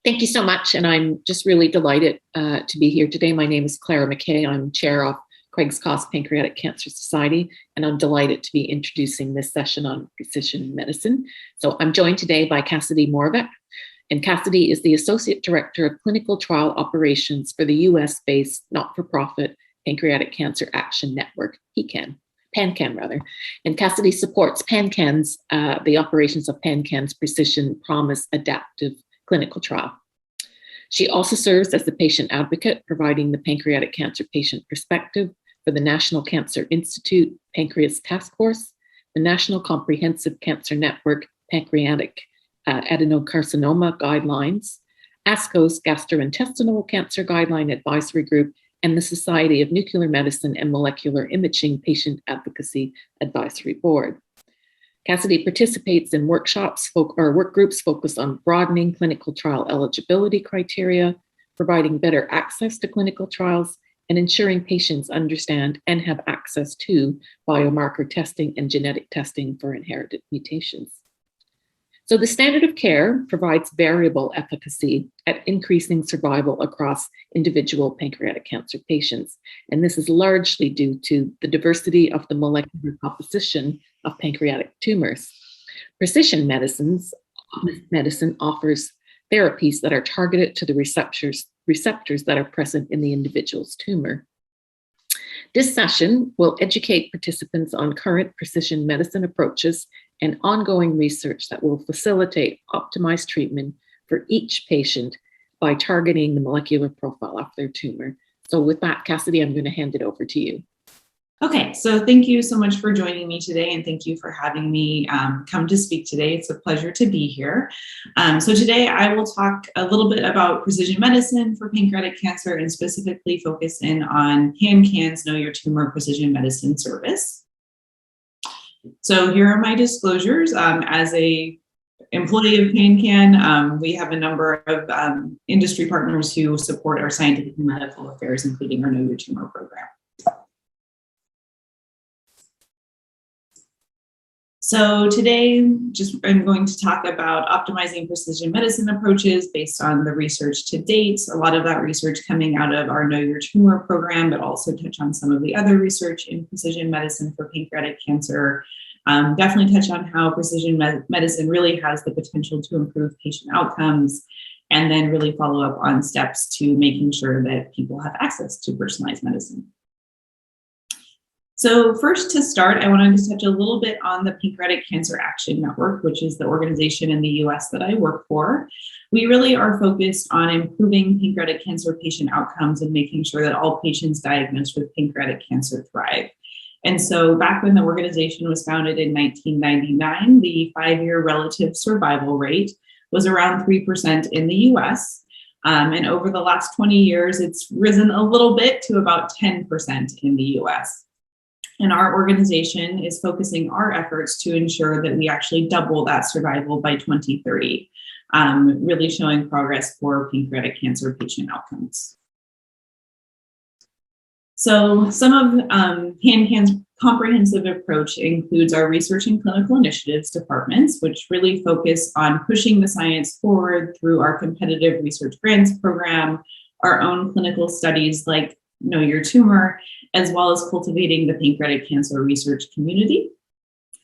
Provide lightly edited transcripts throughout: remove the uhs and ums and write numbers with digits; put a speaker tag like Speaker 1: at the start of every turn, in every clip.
Speaker 1: Thank you so much, and I'm just really delighted to be here today. My name is Clara McKay. I'm chair of Craig's Cause Pancreatic Cancer Society, and I'm delighted to be introducing this session on precision medicine. So I'm joined today by Cassadie Moravek, and Cassadie is the Associate Director of Clinical Trial Operations for the US-based not-for-profit Pancreatic Cancer Action Network, PanCAN rather. And Cassadie supports PanCAN's, the operations of PanCAN's Precision Promise Adaptive Clinical Trial. She also serves as the patient advocate, providing the pancreatic cancer patient perspective for the National Cancer Institute Pancreas Task Force, the National Comprehensive Cancer Network Pancreatic Adenocarcinoma Guidelines, ASCO's Gastrointestinal Cancer Guideline Advisory Group, and the Society of Nuclear Medicine and Molecular Imaging Patient Advocacy Advisory Board. Cassadie participates in workshops or work groups focused on broadening clinical trial eligibility criteria, providing better access to clinical trials, and ensuring patients understand and have access to biomarker testing and genetic testing for inherited mutations. So the standard of care provides variable efficacy at increasing survival across individual pancreatic cancer patients. And this is largely due to the diversity of the molecular composition of pancreatic tumors. Precision medicine offers therapies that are targeted to the receptors that are present in the individual's tumor. This session will educate participants on current precision medicine approaches and ongoing research that will facilitate optimized treatment for each patient by targeting the molecular profile of their tumor. So with that, Cassadie, I'm going to hand it over to you.
Speaker 2: Okay, so thank you so much for joining me today, and thank you for having me come to speak today. It's a pleasure to be here. So today I will talk a little bit about precision medicine for pancreatic cancer and specifically focus in on PanCAN's Know Your Tumor Precision Medicine Service. So here are my disclosures. As a employee of PanCAN, we have a number of industry partners who support our scientific and medical affairs, including our Know Your Tumor program. So today, I'm going to talk about optimizing precision medicine approaches based on the research to date. A lot of that research coming out of our Know Your Tumor program, but also touch on some of the other research in precision medicine for pancreatic cancer. Definitely touch on how precision medicine really has the potential to improve patient outcomes, and then really follow up on steps to making sure that people have access to personalized medicine. So first, to start, I wanted to touch a little bit on the Pancreatic Cancer Action Network, which is the organization in the US that I work for. We really are focused on improving pancreatic cancer patient outcomes and making sure that all patients diagnosed with pancreatic cancer thrive. And so back when the organization was founded in 1999, the 5-year relative survival rate was around 3% in the US. And over the last 20 years, it's risen a little bit to about 10% in the US. And our organization is focusing our efforts to ensure that we actually double that survival by 2030, really showing progress for pancreatic cancer patient outcomes. So some of PanCAN's comprehensive approach includes our research and clinical initiatives departments, which really focus on pushing the science forward through our competitive research grants program, our own clinical studies like Know Your Tumor, as well as cultivating the pancreatic cancer research community.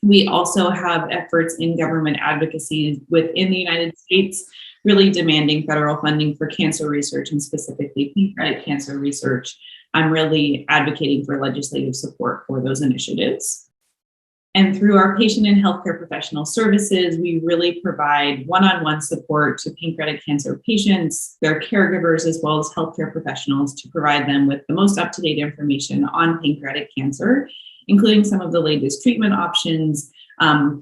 Speaker 2: We also have efforts in government advocacy within the United States, really demanding federal funding for cancer research and specifically pancreatic cancer research. I'm really advocating for legislative support for those initiatives. And through our patient and healthcare professional services, we really provide one-on-one support to pancreatic cancer patients, their caregivers, as well as healthcare professionals to provide them with the most up-to-date information on pancreatic cancer, including some of the latest treatment options,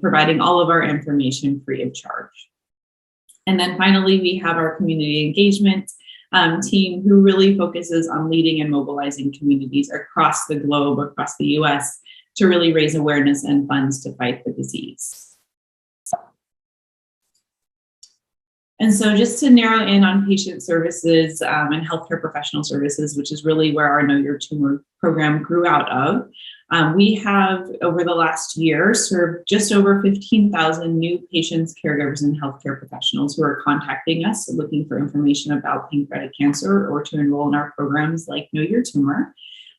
Speaker 2: providing all of our information free of charge. And then finally, we have our community engagement team who really focuses on leading and mobilizing communities across the globe, across the US, to really raise awareness and funds to fight the disease. And so just to narrow in on patient services and healthcare professional services, which is really where our Know Your Tumor program grew out of, We have, over the last year, served just over 15,000 new patients, caregivers, and healthcare professionals who are contacting us looking for information about pancreatic cancer or to enroll in our programs like Know Your Tumor.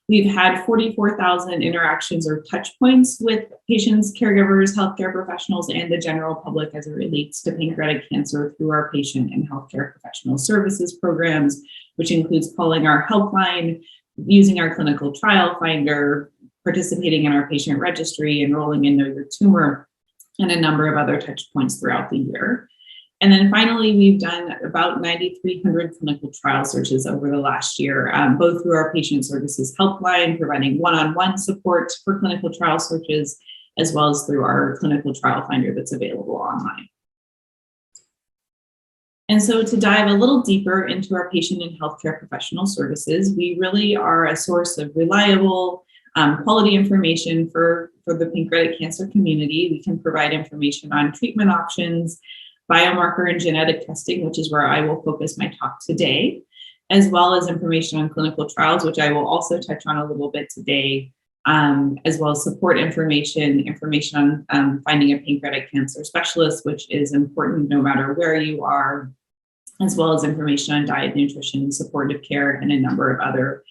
Speaker 2: We've had 44,000 interactions or touch points with patients, caregivers, healthcare professionals, and the general public as it relates to pancreatic cancer through our patient and healthcare professional services programs, which includes calling our helpline, using our clinical trial finder, participating in our patient registry, enrolling in Know Your Tumor, and a number of other touch points throughout the year. And then finally, we've done about 9,300 clinical trial searches over the last year, both through our patient services helpline, providing one-on-one support for clinical trial searches, as well as through our clinical trial finder that's available online. And so to dive a little deeper into our patient and healthcare professional services, we really are a source of reliable, quality information for the pancreatic cancer community. We can provide information on treatment options, biomarker and genetic testing, which is where I will focus my talk today, as well as information on clinical trials, which I will also touch on a little bit today, as well as support information on finding a pancreatic cancer specialist, which is important no matter where you are, as well as information on diet, nutrition, supportive care, and a number of other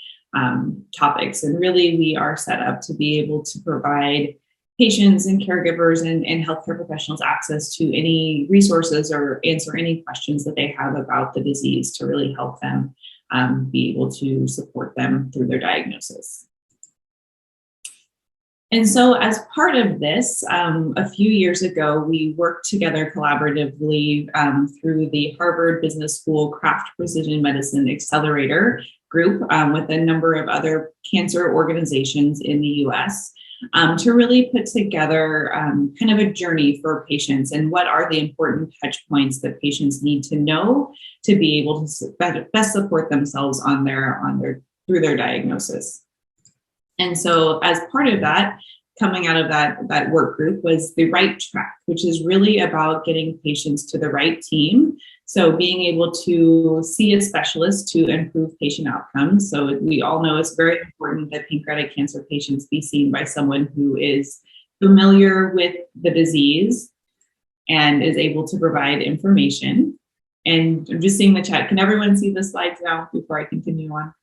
Speaker 2: topics. And really, we are set up to be able to provide patients and caregivers and healthcare professionals access to any resources or answer any questions that they have about the disease to really help them be able to support them through their diagnosis. And so as part of this, a few years ago, we worked together collaboratively through the Harvard Business School Craft Precision Medicine Accelerator group with a number of other cancer organizations in the US to really put together kind of a journey for patients and what are the important touch points that patients need to know to be able to best support themselves through their diagnosis. And so as part of that, coming out of that work group was the right track, which is really about getting patients to the right team. So being able to see a specialist to improve patient outcomes. So we all know it's very important that pancreatic cancer patients be seen by someone who is familiar with the disease and is able to provide information. And I'm just seeing the chat. Can everyone see the slides now before I continue on?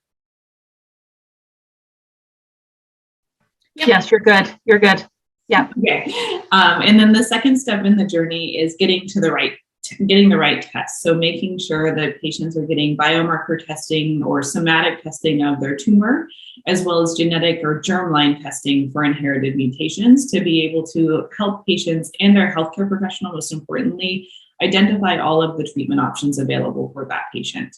Speaker 3: Yep. Yes, you're good. You're good. Yeah.
Speaker 2: Okay. And then the second step in the journey is getting the right test. So making sure that patients are getting biomarker testing or somatic testing of their tumor, as well as genetic or germline testing for inherited mutations to be able to help patients and their healthcare professional, most importantly, identify all of the treatment options available for that patient.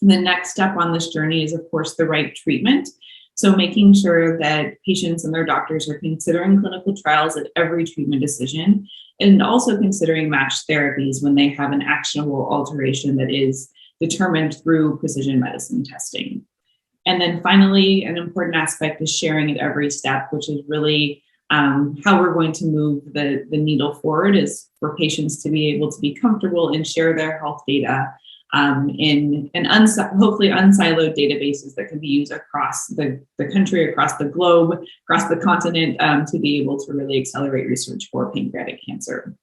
Speaker 2: And the next step on this journey is, of course, the right treatment. So making sure that patients and their doctors are considering clinical trials at every treatment decision, and also considering matched therapies when they have an actionable alteration that is determined through precision medicine testing. And then finally, an important aspect is sharing at every step, which is really how we're going to move the needle forward, is for patients to be able to be comfortable and share their health data in hopefully unsiloed databases that can be used across the country, across the globe, across the continent, to be able to really accelerate research for pancreatic cancer.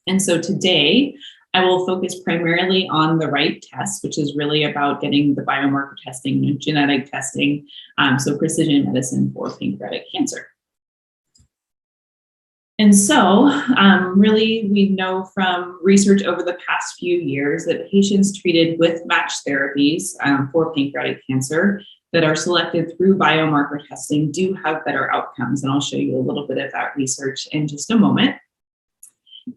Speaker 2: And so today, I will focus primarily on the right test, which is really about getting the biomarker testing and genetic testing, so precision medicine for pancreatic cancer. And so really, we know from research over the past few years that patients treated with matched therapies for pancreatic cancer that are selected through biomarker testing do have better outcomes. And I'll show you a little bit of that research in just a moment.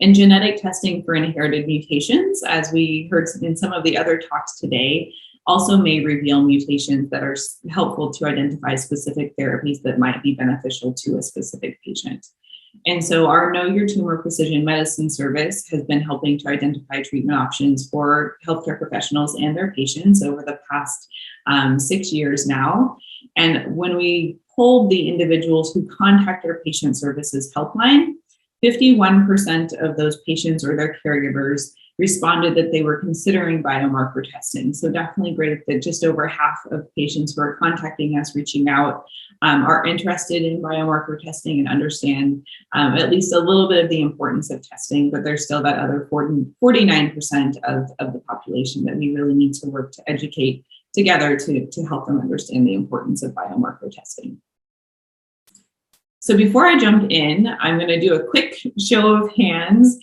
Speaker 2: And genetic testing for inherited mutations, as we heard in some of the other talks today, also may reveal mutations that are helpful to identify specific therapies that might be beneficial to a specific patient. And so our Know Your Tumor Precision Medicine service has been helping to identify treatment options for healthcare professionals and their patients over the past 6 years now. And when we polled the individuals who contact our patient services helpline, 51% of those patients or their caregivers responded that they were considering biomarker testing. So definitely great that just over half of patients who are contacting us, reaching out, are interested in biomarker testing and understand at least a little bit of the importance of testing, but there's still that other 49% of the population that we really need to work to educate together to help them understand the importance of biomarker testing. So before I jump in, I'm going to do a quick show of hands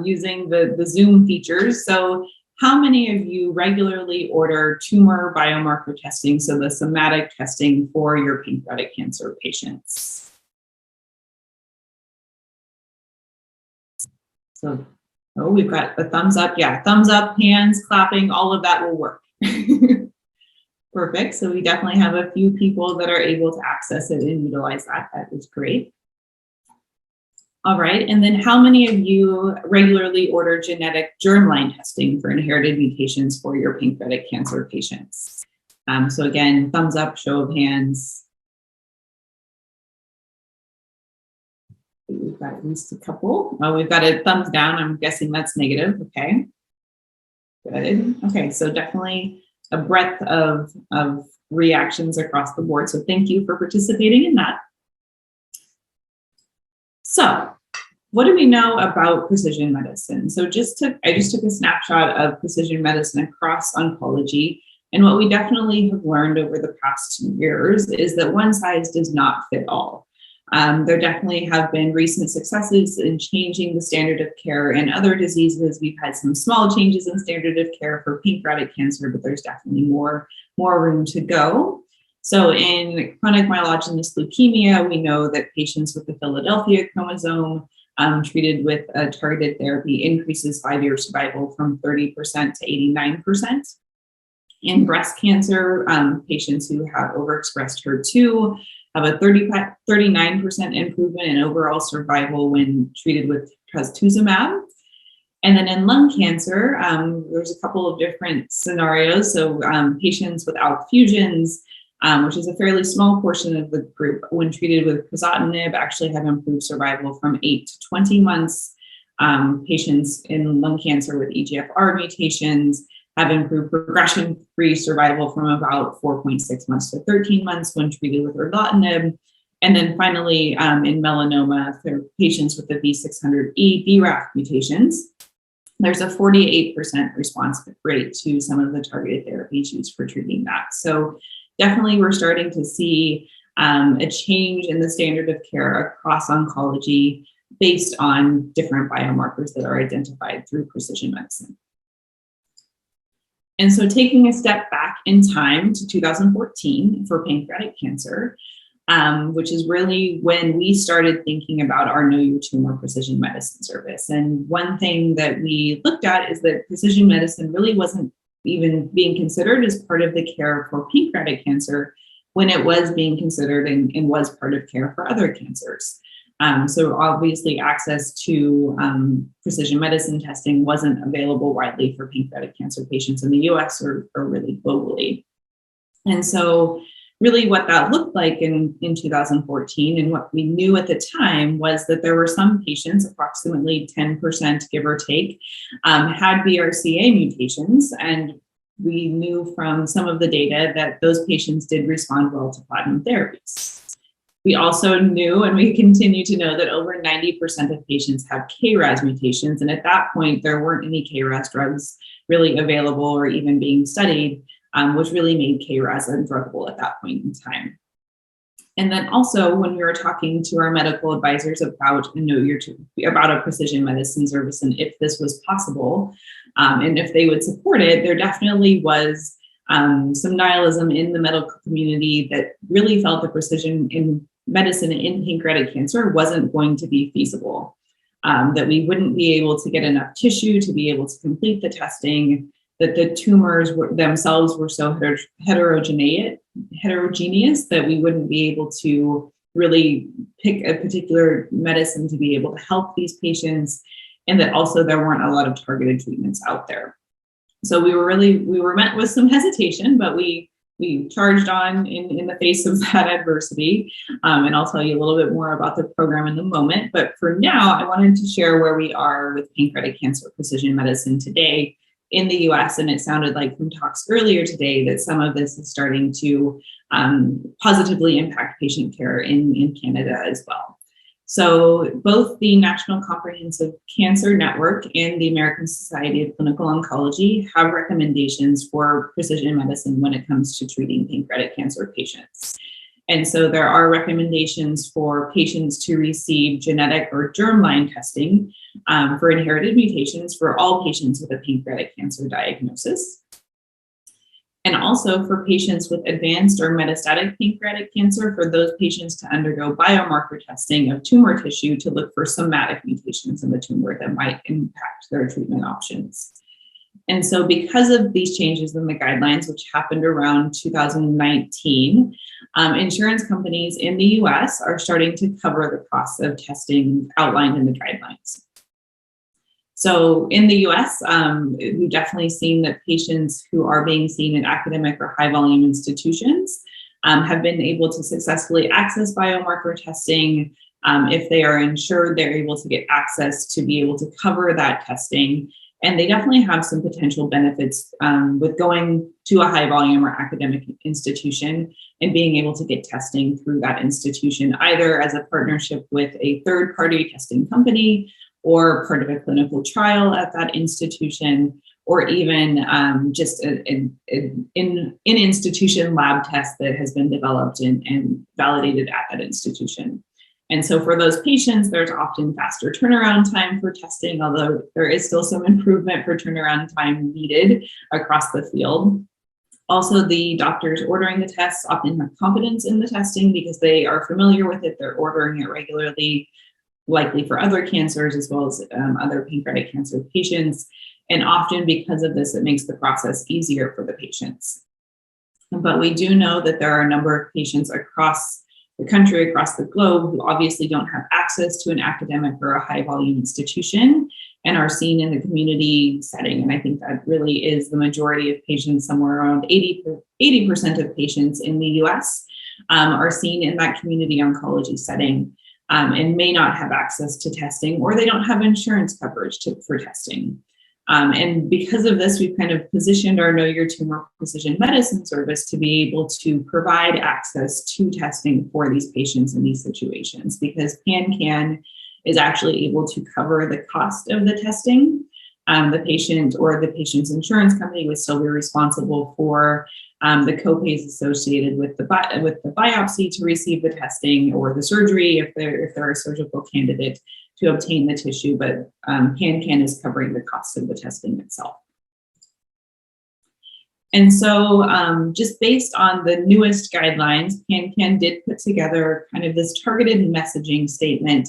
Speaker 2: using the Zoom features. So how many of you regularly order tumor biomarker testing, so the somatic testing for your pancreatic cancer patients? So, oh, we've got a thumbs up. Yeah, thumbs up, hands, clapping, all of that will work. Perfect. So we definitely have a few people that are able to access it and utilize that. That is great. All right, and then how many of you regularly order genetic germline testing for inherited mutations for your pancreatic cancer patients? So again, thumbs up, show of hands. We've got at least a couple. Oh, we've got a thumbs down. I'm guessing that's negative. Okay, good. Okay, so definitely a breadth of reactions across the board. So thank you for participating in that. So what do we know about precision medicine? So I just took a snapshot of precision medicine across oncology. And what we definitely have learned over the past 2 years is that one size does not fit all. There definitely have been recent successes in changing the standard of care in other diseases. We've had some small changes in standard of care for pancreatic cancer, but there's definitely more room to go. So in chronic myelogenous leukemia, we know that patients with the Philadelphia chromosome treated with a targeted therapy increases 5-year survival from 30% to 89%. In breast cancer, patients who have overexpressed HER2 have a 39% improvement in overall survival when treated with trastuzumab. And then in lung cancer, there's a couple of different scenarios. So patients with ALK fusions, which is a fairly small portion of the group, when treated with crizotinib, actually have improved survival from 8 to 20 months. Patients in lung cancer with EGFR mutations have improved progression-free survival from about 4.6 months to 13 months when treated with erlotinib. And then finally, in melanoma, for patients with the V600E BRAF mutations, there's a 48% response rate to some of the targeted therapies used for treating that. So definitely we're starting to see a change in the standard of care across oncology based on different biomarkers that are identified through precision medicine. And so taking a step back in time to 2014 for pancreatic cancer, which is really when we started thinking about our Know Your Tumor precision medicine service. And one thing that we looked at is that precision medicine really wasn't even being considered as part of the care for pancreatic cancer when it was being considered and was part of care for other cancers. So obviously access to precision medicine testing wasn't available widely for pancreatic cancer patients in the US or really globally. And so really what that looked like in 2014 and what we knew at the time was that there were some patients, approximately 10% give or take, had BRCA mutations. And we knew from some of the data that those patients did respond well to platinum therapies. We also knew, and we continue to know, that over 90% of patients have KRAS mutations. And at that point, there weren't any KRAS drugs really available or even being studied, which really made KRAS undruggable at that point in time. And then also when we were talking to our medical advisors about a precision medicine service and if this was possible and if they would support it, there definitely was some nihilism in the medical community that really felt the precision in medicine in pancreatic cancer wasn't going to be feasible, that we wouldn't be able to get enough tissue to be able to complete the testing, that the tumors themselves were so heterogeneous that we wouldn't be able to really pick a particular medicine to be able to help these patients, and that also there weren't a lot of targeted treatments out there. So we were met with some hesitation, but we charged on in the face of that adversity. And I'll tell you a little bit more about the program in a moment. But for now, I wanted to share where we are with pancreatic cancer precision medicine today in the US, and it sounded like from talks earlier today that some of this is starting to positively impact patient care in Canada as well. So both the National Comprehensive Cancer Network and the American Society of Clinical Oncology have recommendations for precision medicine when it comes to treating pancreatic cancer patients. And so there are recommendations for patients to receive genetic or germline testing for inherited mutations for all patients with a pancreatic cancer diagnosis. And also for patients with advanced or metastatic pancreatic cancer, for those patients to undergo biomarker testing of tumor tissue to look for somatic mutations in the tumor that might impact their treatment options. And so because of these changes in the guidelines, which happened around 2019, insurance companies in the US are starting to cover the costs of testing outlined in the guidelines. So in the US, we've definitely seen that patients who are being seen in academic or high volume institutions have been able to successfully access biomarker testing. If they are insured, they're able to get access to be able to cover that testing. And they definitely have some potential benefits with going to a high volume or academic institution and being able to get testing through that institution, either as a partnership with a third-party testing company or part of a clinical trial at that institution, or even just an in-institution lab test that has been developed and validated at that institution. And so for those patients, there's often faster turnaround time for testing, although there is still some improvement for turnaround time needed across the field. Also, the doctors ordering the tests often have confidence in the testing because they are familiar with it, they're ordering it regularly, likely for other cancers as well as other pancreatic cancer patients. And often because of this, it makes the process easier for the patients. But we do know that there are a number of patients across the country, across the globe, who obviously don't have access to an academic or a high volume institution and are seen in the community setting. And I think that really is the majority of patients, somewhere around 80% of patients in the US are seen in that community oncology setting. And may not have access to testing, or they don't have insurance coverage for testing. And because of this, we've kind of positioned our Know Your Tumor Precision Medicine service to be able to provide access to testing for these patients in these situations, because PanCAN is actually able to cover the cost of the testing. The patient or the patient's insurance company would still be responsible for the copays associated with the biopsy to receive the testing, or the surgery if they're a surgical candidate to obtain the tissue, but PanCAN is covering the cost of the testing itself. And so just based on the newest guidelines, PanCAN did put together kind of this targeted messaging statement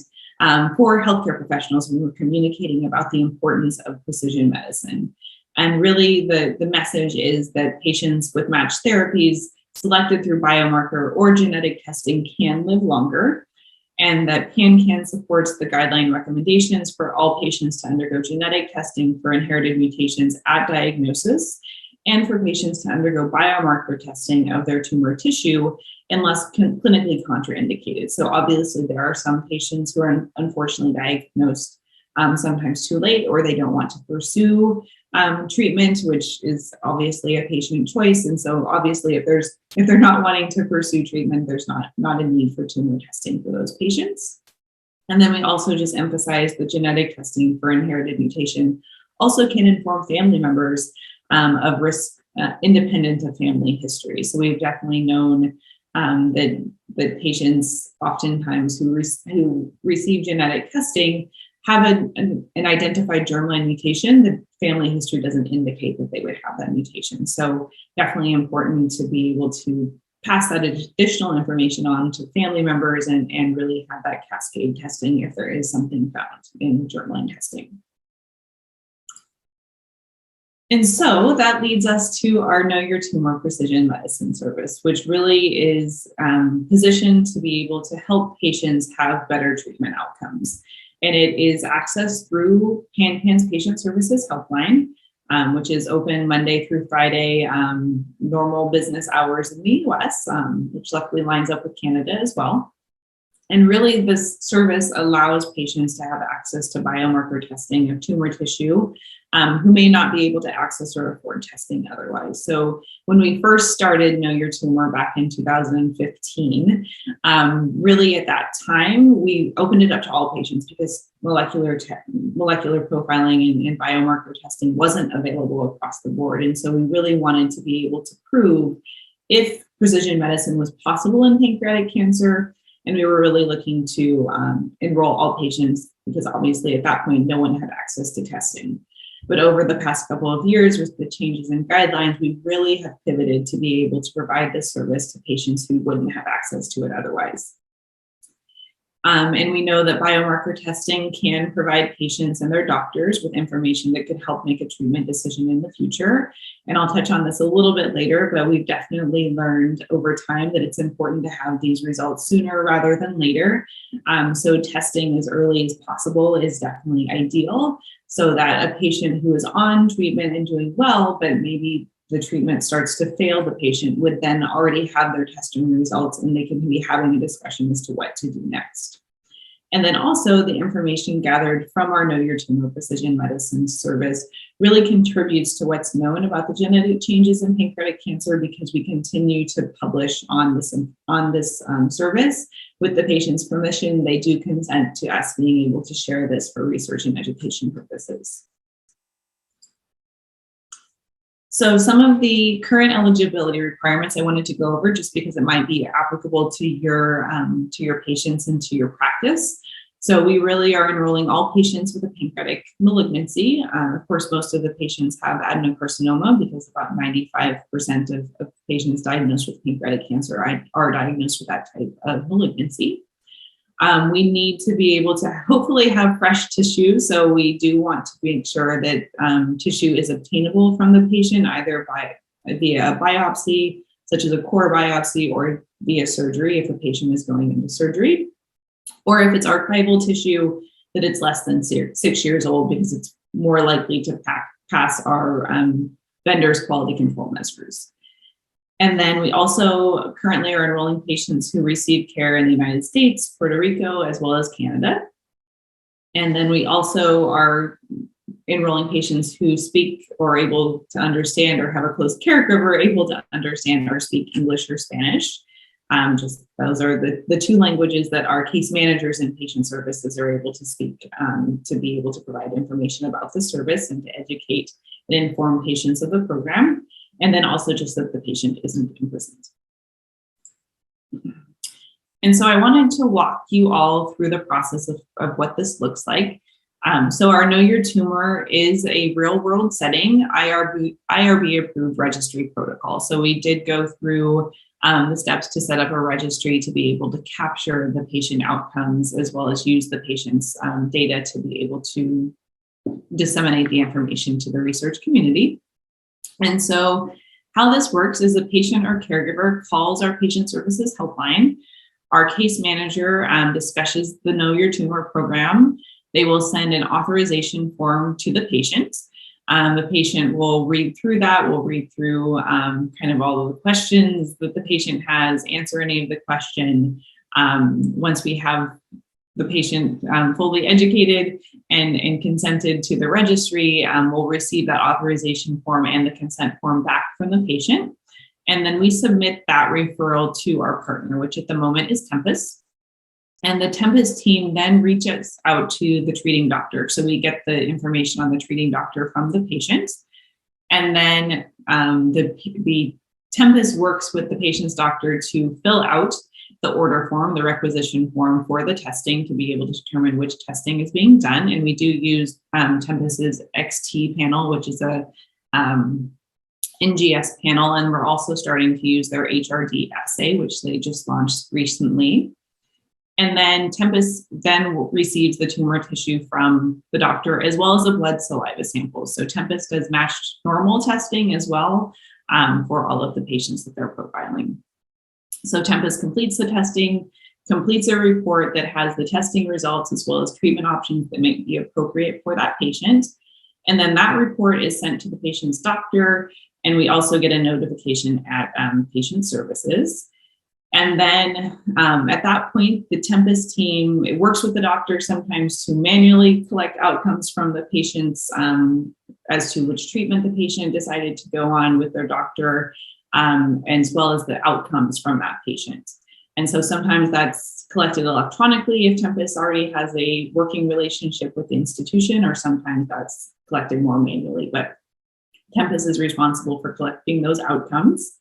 Speaker 2: for healthcare professionals when we're communicating about the importance of precision medicine. And really the message is that patients with matched therapies selected through biomarker or genetic testing can live longer, and that PanCAN supports the guideline recommendations for all patients to undergo genetic testing for inherited mutations at diagnosis, and for patients to undergo biomarker testing of their tumor tissue unless clinically contraindicated. So obviously there are some patients who are unfortunately diagnosed sometimes too late, or they don't want to pursue treatment, which is obviously a patient choice. And so obviously if they're not wanting to pursue treatment, there's not a need for tumor testing for those patients. And then we also just emphasize the genetic testing for inherited mutation also can inform family members of risk independent of family history. So we've definitely known that patients oftentimes who receive genetic testing have an identified germline mutation. The family history doesn't indicate that they would have that mutation. So definitely important to be able to pass that additional information on to family members and really have that cascade testing if there is something found in germline testing. And so that leads us to our Know Your Tumor Precision Medicine service, which really is positioned to be able to help patients have better treatment outcomes. And it is accessed through PanCAN's Patient Services Helpline, which is open Monday through Friday, normal business hours in the US, which luckily lines up with Canada as well. And really, this service allows patients to have access to biomarker testing of tumor tissue who may not be able to access or afford testing otherwise. So when we first started Know Your Tumor back in 2015, really at that time, we opened it up to all patients because molecular profiling and biomarker testing wasn't available across the board. And so we really wanted to be able to prove if precision medicine was possible in pancreatic cancer. And we were really looking to enroll all patients because obviously at that point, no one had access to testing. But over the past couple of years with the changes in guidelines, we really have pivoted to be able to provide this service to patients who wouldn't have access to it otherwise. And we know that biomarker testing can provide patients and their doctors with information that could help make a treatment decision in the future. And I'll touch on this a little bit later, but we've definitely learned over time that it's important to have these results sooner rather than later. So testing as early as possible is definitely ideal so that a patient who is on treatment and doing well, but maybe the treatment starts to fail the patient would then already have their testing results and they can be having a discussion as to what to do next. And then also the information gathered from our Know Your Tumor precision medicine service really contributes to what's known about the genetic changes in pancreatic cancer because we continue to publish on this service. With the patient's permission, they do consent to us being able to share this for research and education purposes. So some of the current eligibility requirements I wanted to go over just because it might be applicable to your patients and to your practice. So we really are enrolling all patients with a pancreatic malignancy. Of course, most of the patients have adenocarcinoma because about 95% of patients diagnosed with pancreatic cancer are diagnosed with that type of malignancy. We need to be able to hopefully have fresh tissue. So we do want to make sure that tissue is obtainable from the patient, either via a biopsy, such as a core biopsy, or via surgery if a patient is going into surgery. Or if it's archival tissue, that it's less than 6 years old because it's more likely to pass our vendor's quality control measures. And then we also currently are enrolling patients who receive care in the United States, Puerto Rico, as well as Canada. And then we also are enrolling patients who speak or are able to understand or have a close caregiver able to understand or speak English or Spanish. Just those are the two languages that our case managers and patient services are able to speak to be able to provide information about the service and to educate and inform patients of the program. And then also just that the patient isn't imprisoned. And so I wanted to walk you all through the process of what this looks like. So our Know Your Tumor is a real world setting, IRB approved registry protocol. So we did go through the steps to set up a registry to be able to capture the patient outcomes as well as use the patient's data to be able to disseminate the information to the research community. And so how this works is a patient or caregiver calls our patient services helpline. Our case manager discusses the Know Your Tumor program. They will send an authorization form to the patient. The patient will read through that. We'll read through kind of all of the questions that the patient has, answer any of the question. Once we have the patient fully educated and consented to the registry, we'll receive that authorization form and the consent form back from the patient. And then we submit that referral to our partner, which at the moment is Tempus. And the Tempus team then reaches out to the treating doctor. So we get the information on the treating doctor from the patient. And then the Tempus works with the patient's doctor to fill out the order form, the requisition form for the testing to be able to determine which testing is being done. And we do use Tempus's XT panel, which is a NGS panel. And we're also starting to use their HRD assay, which they just launched recently. And then Tempus then receives the tumor tissue from the doctor as well as the blood saliva samples. So Tempus does matched normal testing as well for all of the patients that they're profiling. So Tempus completes the testing, completes a report that has the testing results as well as treatment options that may be appropriate for that patient. And then that report is sent to the patient's doctor. And we also get a notification at patient services. And then at that point, the Tempus team, it works with the doctor sometimes to manually collect outcomes from the patients as to which treatment the patient decided to go on with their doctor, as well as the outcomes from that patient. And so sometimes that's collected electronically if Tempus already has a working relationship with the institution, or sometimes that's collected more manually. But Tempus is responsible for collecting those outcomes.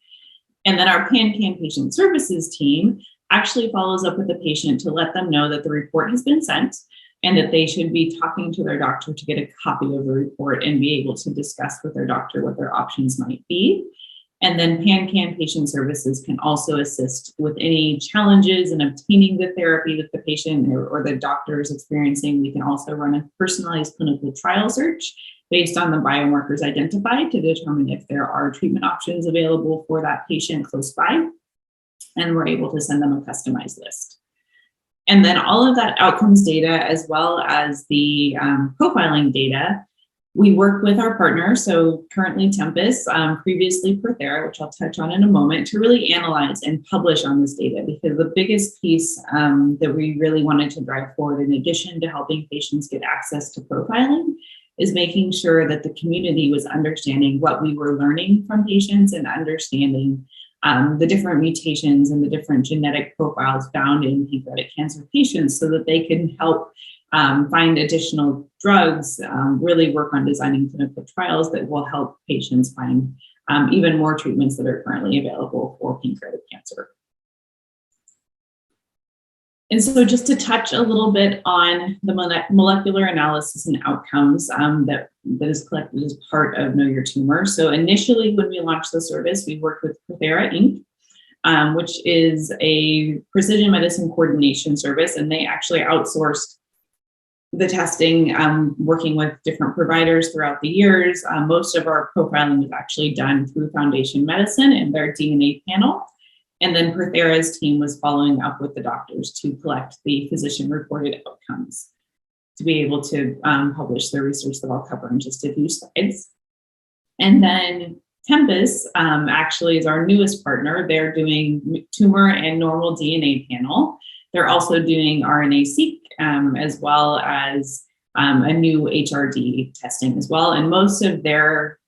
Speaker 2: And then our PanCAN patient services team actually follows up with the patient to let them know that the report has been sent and that they should be talking to their doctor to get a copy of the report and be able to discuss with their doctor what their options might be. And then PanCAN patient services can also assist with any challenges in obtaining the therapy that the patient or the doctor is experiencing. We can also run a personalized clinical trial search based on the biomarkers identified to determine if there are treatment options available for that patient close by. And we're able to send them a customized list. And then all of that outcomes data, as well as the profiling data, we work with our partners, so currently Tempus, previously Prothera, which I'll touch on in a moment, to really analyze and publish on this data, because the biggest piece that we really wanted to drive forward, in addition to helping patients get access to profiling, is making sure that the community was understanding what we were learning from patients and understanding the different mutations and the different genetic profiles found in pancreatic cancer patients, so that they can help find additional drugs, really work on designing clinical trials that will help patients find even more treatments that are currently available for pancreatic cancer. And so just to touch a little bit on the molecular analysis and outcomes that is collected as part of Know Your Tumor. So initially, when we launched the service, we worked with Prothera Inc., which is a precision medicine coordination service, and they actually outsourced the testing, working with different providers throughout the years. Most of our profiling was actually done through Foundation Medicine and their DNA panel. And then Prothera's team was following up with the doctors to collect the physician-reported outcomes to be able to publish the research that I'll cover in just a few slides. And then Tempus actually is our newest partner. They're doing tumor and normal DNA panel. They're also doing RNA-seq, as well as a new HRD testing as well. And most of their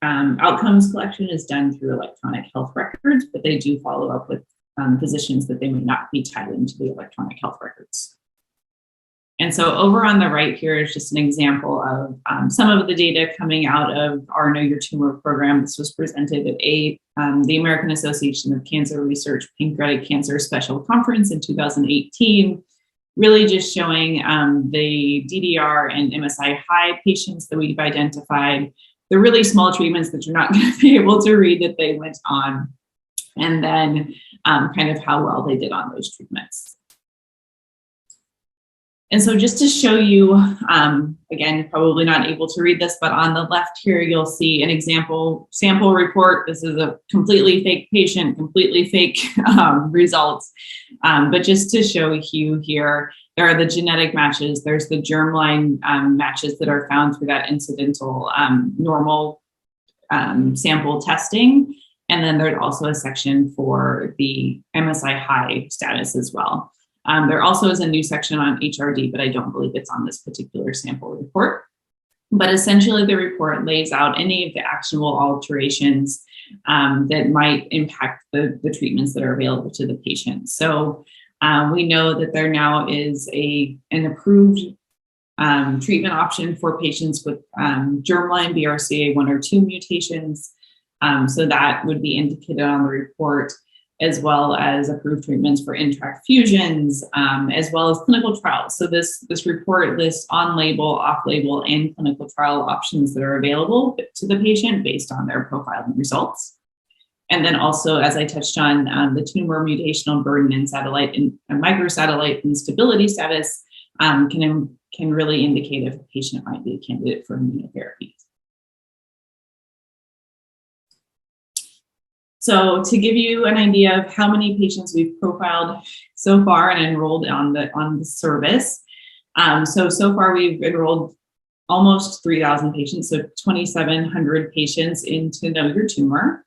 Speaker 2: outcomes collection is done through electronic health records, but they do follow up with physicians that they may not be tied into the electronic health records. And so over on the right here is just an example of some of the data coming out of our Know Your Tumor program. This was presented at the American Association of Cancer Research Pancreatic Cancer Special Conference in 2018, really just showing the DDR and MSI high patients that we've identified, the really small treatments that you're not going to be able to read that they went on, and then kind of how well they did on those treatments. And so just to show you, again, probably not able to read this, but on the left here, you'll see an example sample report. This is a completely fake patient, completely fake results. But just to show you here, there are the genetic matches. There's the germline matches that are found through that incidental normal sample testing. And then there's also a section for the MSI high status as well. There also is a new section on HRD, but I don't believe it's on this particular sample report. But essentially, the report lays out any of the actionable alterations that might impact the treatments that are available to the patient. So we know that there now is an approved treatment option for patients with germline BRCA1 or 2 mutations. So that would be indicated on the report, as well as approved treatments for in-tract fusions, as well as clinical trials. So this report lists on-label, off-label, and clinical trial options that are available to the patient based on their profiling results. And then also, as I touched on, the tumor mutational burden and satellite and microsatellite instability status can really indicate if a patient might be a candidate for immunotherapy. So to give you an idea of how many patients we've profiled so far and enrolled on the service. So far we've enrolled almost 3,000 patients, so 2,700 patients into Know Your Tumor.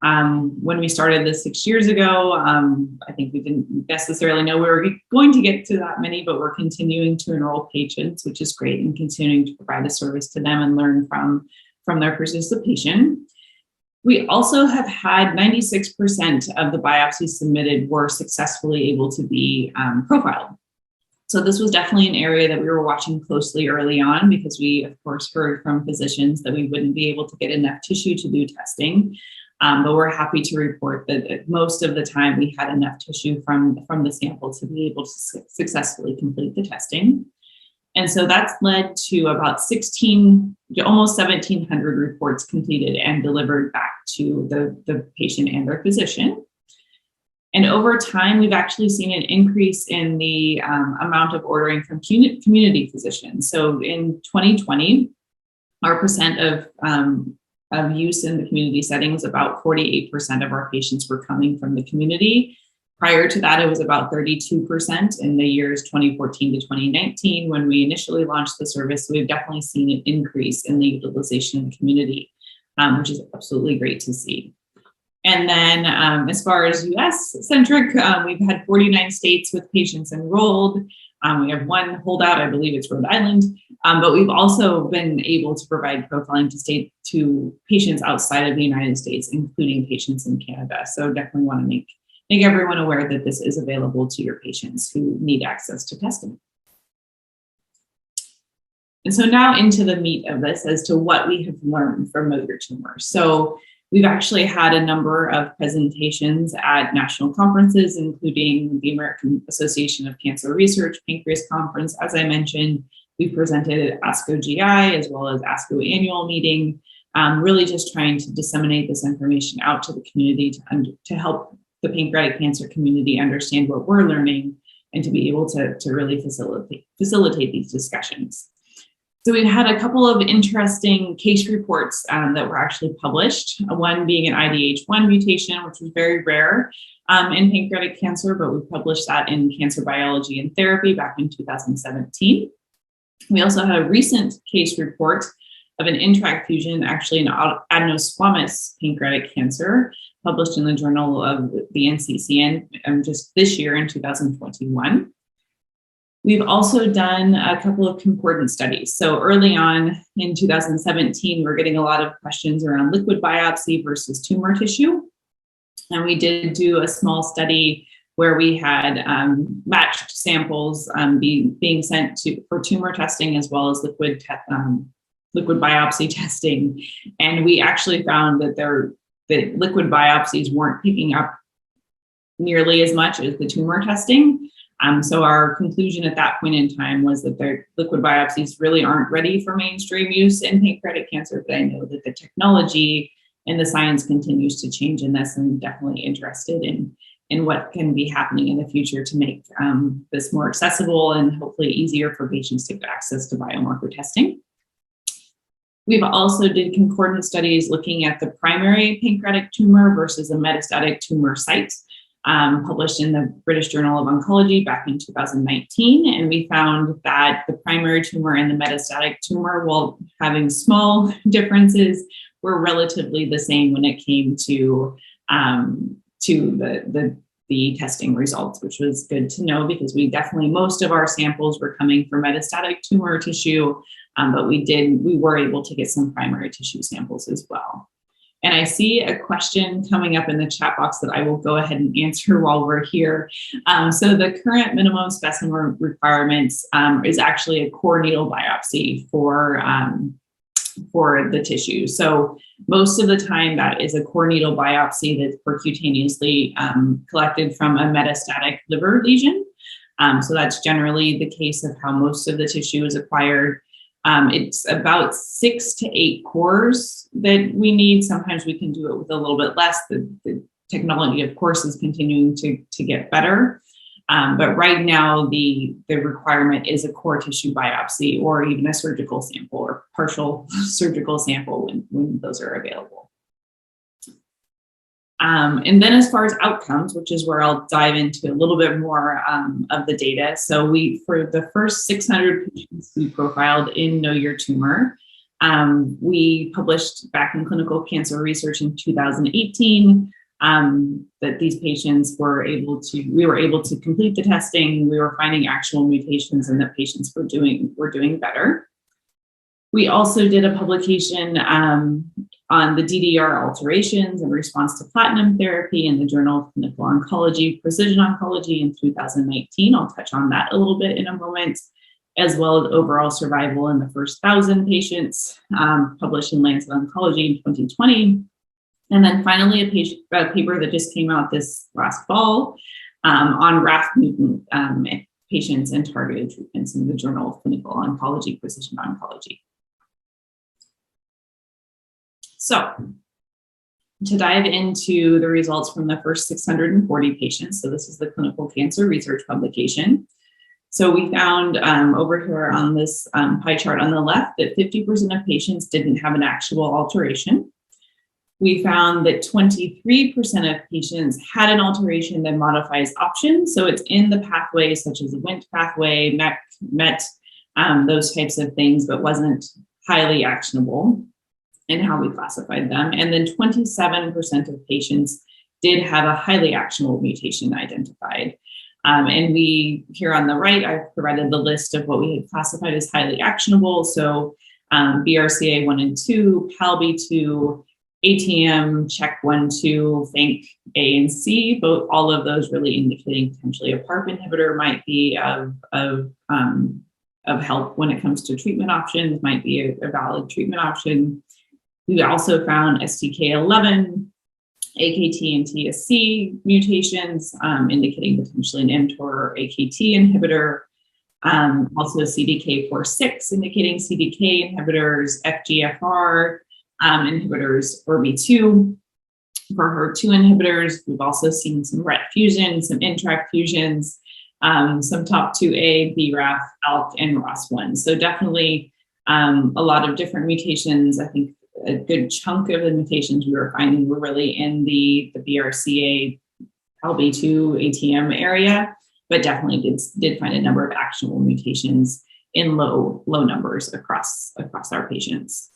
Speaker 2: When we started this 6 years ago, I think we didn't necessarily know we were going to get to that many, but we're continuing to enroll patients, which is great, and continuing to provide a service to them and learn from their participation. We also have had 96% of the biopsies submitted were successfully able to be profiled. So this was definitely an area that we were watching closely early on, because we, of course, heard from physicians that we wouldn't be able to get enough tissue to do testing. But we're happy to report that most of the time we had enough tissue from the sample to be able to successfully complete the testing. And so that's led to about almost 1,700 reports completed and delivered back to the patient and their physician. And over time, we've actually seen an increase in the amount of ordering from community physicians. So in 2020, our percent of use in the community setting was about 48% of our patients were coming from the community. Prior to that, it was about 32% in the years 2014 to 2019 when we initially launched the service. So we've definitely seen an increase in the utilization in the community, which is absolutely great to see. And then as far as US-centric, we've had 49 states with patients enrolled. We have one holdout, I believe it's Rhode Island, but we've also been able to provide profiling to patients outside of the United States, including patients in Canada. So definitely want to make everyone aware that this is available to your patients who need access to testing. And so now into the meat of this as to what we have learned from Know Your Tumor. So we've actually had a number of presentations at national conferences, including the American Association of Cancer Research Pancreas Conference. As I mentioned, we presented at ASCO GI as well as ASCO annual meeting, really just trying to disseminate this information out to the community to help the pancreatic cancer community understand what we're learning and to be able to really facilitate these discussions. So we've had a couple of interesting case reports that were actually published, one being an IDH1 mutation, which was very rare in pancreatic cancer, but we published that in Cancer Biology and Therapy back in 2017. We also had a recent case report of an intract fusion, actually an adenosquamous pancreatic cancer, published in the Journal of the NCCN just this year in 2021. We've also done a couple of concordant studies. So early on in 2017, we're getting a lot of questions around liquid biopsy versus tumor tissue. And we did do a small study where we had matched samples being sent for tumor testing as well as liquid biopsy testing. And we actually found that that liquid biopsies weren't picking up nearly as much as the tumor testing. So our conclusion at that point in time was that the liquid biopsies really aren't ready for mainstream use in pancreatic cancer, but I know that the technology and the science continues to change in this, and I'm definitely interested in what can be happening in the future to make this more accessible and hopefully easier for patients to get access to biomarker testing. We've also did concordant studies looking at the primary pancreatic tumor versus a metastatic tumor site, published in the British Journal of Oncology back in 2019. And we found that the primary tumor and the metastatic tumor, while having small differences, were relatively the same when it came to the testing results, which was good to know because most of our samples were coming from metastatic tumor tissue, but we were able to get some primary tissue samples as well. And I see a question coming up in the chat box that I will go ahead and answer while we're here. So the current minimum specimen requirements is actually a core needle biopsy for the tissue. So most of the time that is a core needle biopsy that's percutaneously collected from a metastatic liver lesion. So that's generally the case of how most of the tissue is acquired. It's about 6 to 8 cores that we need. Sometimes we can do it with a little bit less. The technology, of course, is continuing to get better. But right now, the requirement is a core tissue biopsy or even a surgical sample or partial surgical sample when those are available. And then as far as outcomes, which is where I'll dive into a little bit more of the data. So for the first 600 patients we profiled in Know Your Tumor, We published back in Clinical Cancer Research in 2018 that these patients we were able to complete the testing. We were finding actual mutations and that patients were doing better. We also did a publication on the DDR alterations in response to platinum therapy in the Journal of Clinical Oncology, Precision Oncology in 2019. I'll touch on that a little bit in a moment, as well as overall survival in the first 1,000 patients, published in Lancet Oncology in 2020. And then finally, a paper that just came out this last fall on RAF mutant patients and targeted treatments in the Journal of Clinical Oncology, Precision Oncology. So to dive into the results from the first 640 patients, so this is the Clinical Cancer Research publication. So we found over here on this pie chart on the left that 50% of patients didn't have an actual alteration. We found that 23% of patients had an alteration that modifies options. So it's in the pathway, such as the Wnt pathway, MET, those types of things, but wasn't highly actionable in how we classified them. And then 27% of patients did have a highly actionable mutation identified. And we, here on the right, I've provided the list of what we had classified as highly actionable. So BRCA1 and 2, PALB2, ATM, CHEK1, 2, FANC A and C, all of those really indicating potentially a PARP inhibitor might be of help when it comes to treatment options, might be a valid treatment option. We also found STK11, AKT and TSC mutations, indicating potentially an mTOR or AKT inhibitor. Also CDK4/6, indicating CDK inhibitors, FGFR inhibitors, ORB2 for HER2 inhibitors. We've also seen some RET fusions, some NTRK fusions, some TOP2A, BRAF, ALK, and ROS1. So definitely a lot of different mutations. I think a good chunk of the mutations we were finding were really in the BRCA, PALB2, ATM area, but definitely did find a number of actionable mutations in low numbers across our patients.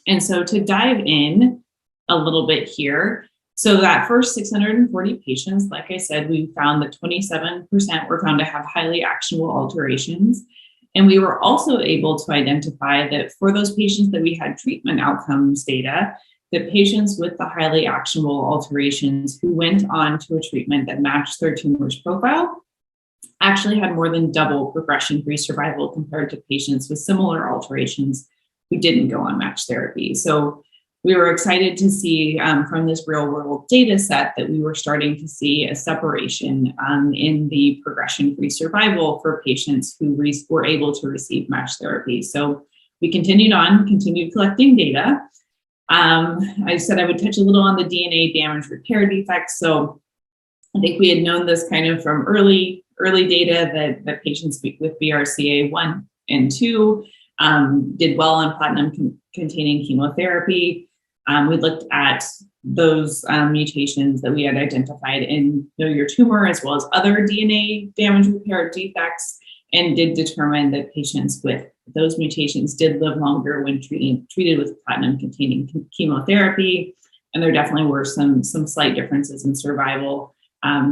Speaker 2: And so to dive in a little bit here, so that first 640 patients, like I said, we found that 27% were found to have highly actionable alterations. And we were also able to identify that for those patients that we had treatment outcomes data, that patients with the highly actionable alterations who went on to a treatment that matched their tumor's profile actually had more than double progression-free survival compared to patients with similar alterations who didn't go on matched therapy. So we were excited to see from this real-world data set that we were starting to see a separation in the progression-free survival for patients who were able to receive matched therapy. So we continued collecting data. I said I would touch a little on the DNA damage repair defects. So I think we had known this kind of from early data that patients with BRCA1 and 2 did well on platinum-containing chemotherapy. We looked at those mutations that we had identified in Know Your Tumor, as well as other DNA damage repair defects, and did determine that patients with those mutations did live longer when treated with platinum-containing chemotherapy. And there definitely were some slight differences in survival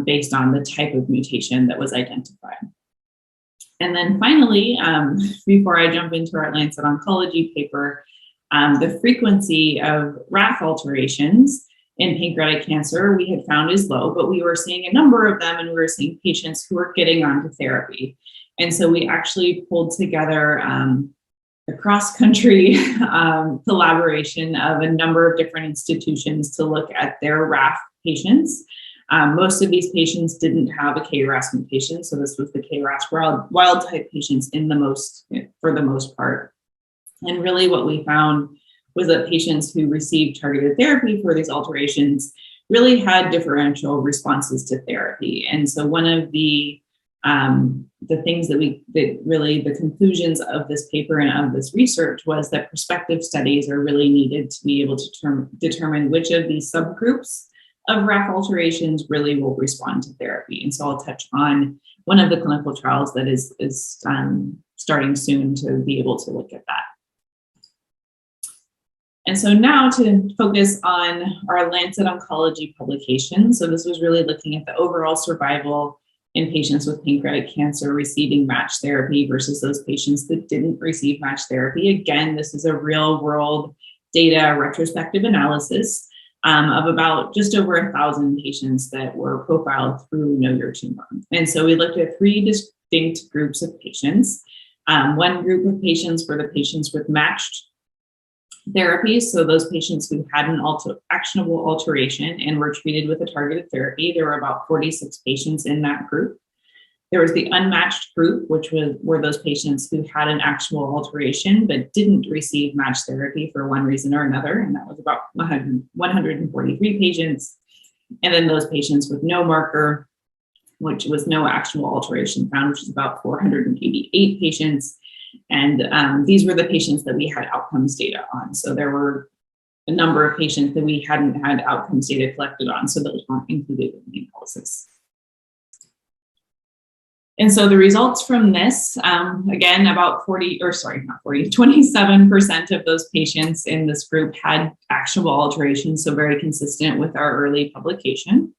Speaker 2: based on the type of mutation that was identified. And then finally, before I jump into our Lancet Oncology paper, the frequency of RAF alterations in pancreatic cancer we had found is low, but we were seeing a number of them, and we were seeing patients who were getting onto therapy. And so we actually pulled together a cross-country collaboration of a number of different institutions to look at their RAF patients. Most of these patients didn't have a KRAS mutation, so this was the KRAS wild-type patients for the most part. And really what we found was that patients who received targeted therapy for these alterations really had differential responses to therapy. And so one of the things the conclusions of this paper and of this research was that prospective studies are really needed to be able to determine which of these subgroups of RAF alterations really will respond to therapy. And so I'll touch on one of the clinical trials that is starting soon to be able to look at that. And so now to focus on our Lancet Oncology publication. So this was really looking at the overall survival in patients with pancreatic cancer receiving matched therapy versus those patients that didn't receive matched therapy. Again, this is a real world data retrospective analysis of about just over 1,000 patients that were profiled through Know Your Tumor. And so we looked at 3 distinct groups of patients. One group of patients were the patients with matched therapies, so those patients who had an actionable alteration and were treated with a targeted therapy. There were about 46 patients in that group. There was the unmatched group, which were those patients who had an actual alteration but didn't receive matched therapy for one reason or another, and that was about 143 patients. And then those patients with no marker, which was no actual alteration found, which is about 488 patients. And these were the patients that we had outcomes data on. So there were a number of patients that we hadn't had outcomes data collected on, so those weren't included in the analysis. And so the results from this, again, about 27% of those patients in this group had actionable alterations, so very consistent with our early publication.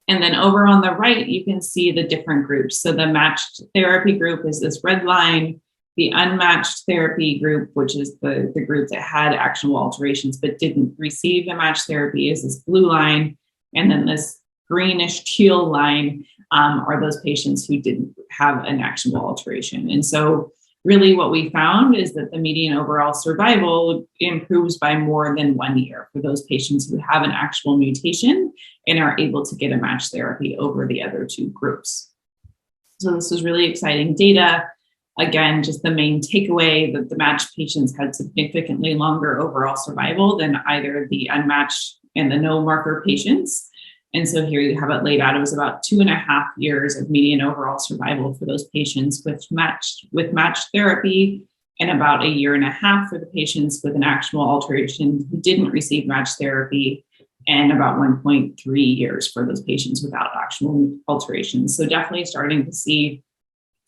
Speaker 2: And then over on the right, you can see the different groups. So the matched therapy group is this red line. The unmatched therapy group, which is the group that had actionable alterations but didn't receive a matched therapy, is this blue line. And then this greenish teal line are those patients who didn't have an actionable alteration. And so really what we found is that the median overall survival improves by more than 1 year for those patients who have an actual mutation and are able to get a matched therapy over the other 2 groups. So this was really exciting data. Again, just the main takeaway that the matched patients had significantly longer overall survival than either the unmatched and the no marker patients. And so here you have it laid out. It was about 2.5 years of median overall survival for those patients with matched therapy, and about 1.5 years for the patients with an actual alteration who didn't receive matched therapy, and about 1.3 years for those patients without actual alterations. So definitely starting to see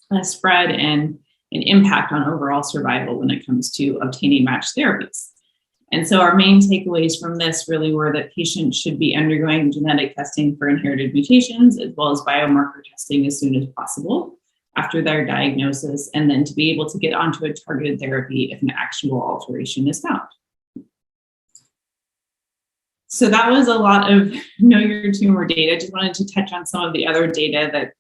Speaker 2: a spread and an impact on overall survival when it comes to obtaining matched therapies. And so our main takeaways from this really were that patients should be undergoing genetic testing for inherited mutations, as well as biomarker testing as soon as possible after their diagnosis, and then to be able to get onto a targeted therapy if an actual alteration is found. So that was a lot of Know Your Tumor data. Just wanted to touch on some of the other data that,